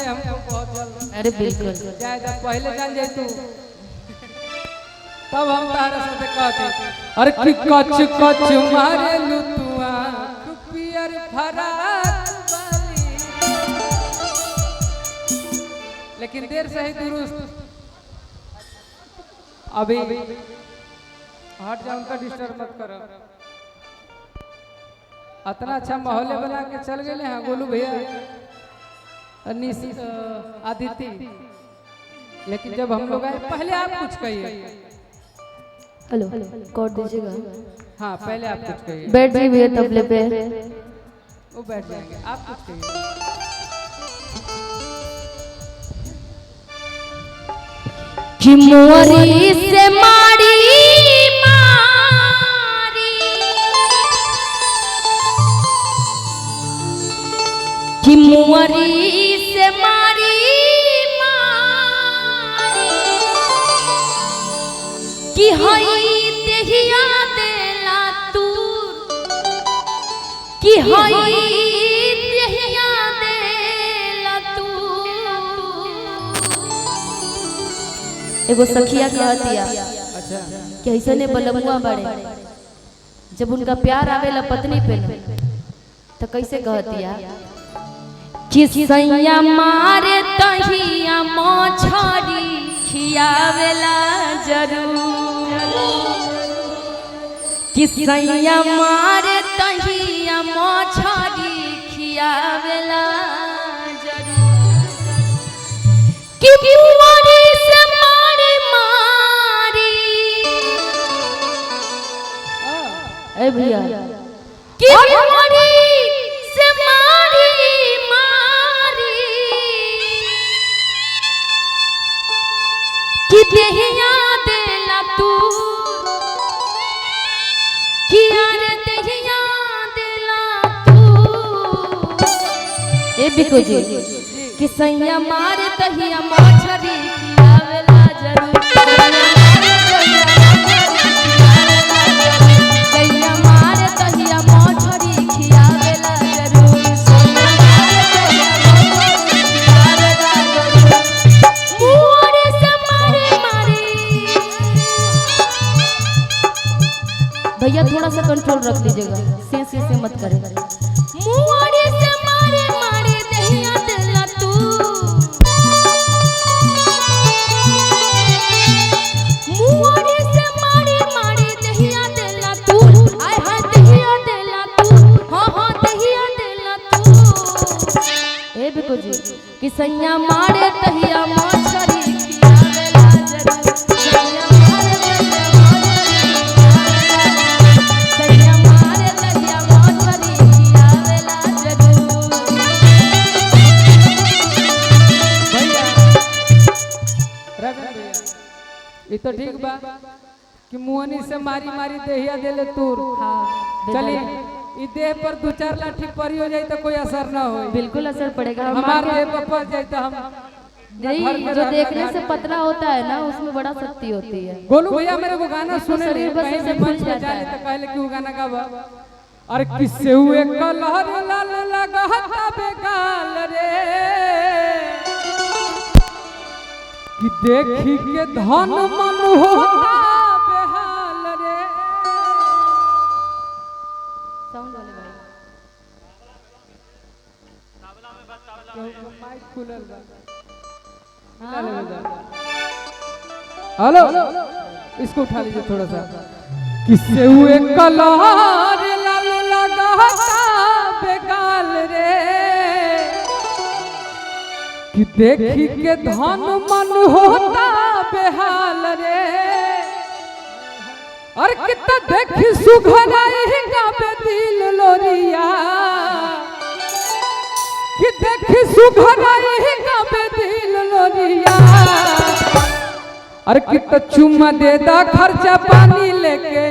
है हमको बहुत जल्द। अरे बिल्कुल जाए जब पहले जान जाए तू तब हम तारा साथे कहते अरे कि कच कच मारे लुतुआ पियर फराक वाली। लेकिन देर से ही दुरुस्त अभी हट जा उनका डिस्टर्ब मत करो। इतना अच्छा माहौल बना के चल गए हैं गोलू भैया आदित्य। लेकिन जब हम लोग आए पहले आप कुछ कहिए। हेलो कॉर्ड दीजिएगा। हाँ पहले आप कुछ कहिए। बैठ जाइए भैया तबले पे। वो बैठ जाएंगे आप कुछ कहिए। कि मोरी से मारी कि मुअरी से मारी कि हई देहिया देला तू कि हई देहिया देला तू। एगो सखिया कहतिया अच्छा कि ऐसे ने बलमुआ बड़े जब उनका प्यार आवेला पत्नी पे तो कैसे कहतिया कि सैया मारे तहिया मछरी खियावेला जरूर कि सैया मारे तहिया मछरी खियावेला जरूर कि मुअरी से मारी मारी ए भैया कि मुअरी से मारी कि देहिया देला तू कि यार देहिया देला तू। ए बिको जी कि सैया मारे तहिया मछरी खियावेला जरूर। सैया मारे तहिया मछरी खियावेला जरूर। भैया थोड़ा सा कंट्रोल रख लीजिएगा। से मत करें। मुअरी से मारे मारे दहिया देला तू मुअरी से मारे मारे दहिया देला तू। आय हाय दहिया देला तू हां हां दहिया देला तू। ए बिको जी कि सैया मारे दहिया मछरी खियावेला जरूर। सैया मारे ये तो ठीक बा कि मुहनी से मारी मारी देहिया देले तूर। हाँ चलिए ई देह पर दो चार लाठी परी हो जाए तो कोई असर ना हो। बिल्कुल असर पड़ेगा। हमारे देह पर पड़ जाए तो हम नहीं जो देखने से पतला होता है ना उसमें बड़ा शक्ति होती है। गोलू भैया मेरे को गाना सुने शरीर बस ऐसे मंच पे जाने तो पहले क्यों गाना गावा। अरे किससे हुए कलहर लाल लगाता बेगाल रे कि देखी के धन मन होता बेहाल रे। साउंड वाले भाई माइक खुलल बा। हेलो इसको उठा लीजिए थोड़ा सा। किससे हुए कलहर लाल लगाता बेगाल रे कि देखी के धन मन होता बेहाल रे। और कितना देखी सुघराई गावे दिल लोरिया कि देखी सुघराई गावे दिल लोरिया। और कितना चुम्मा दे दा खर्चा पानी लेके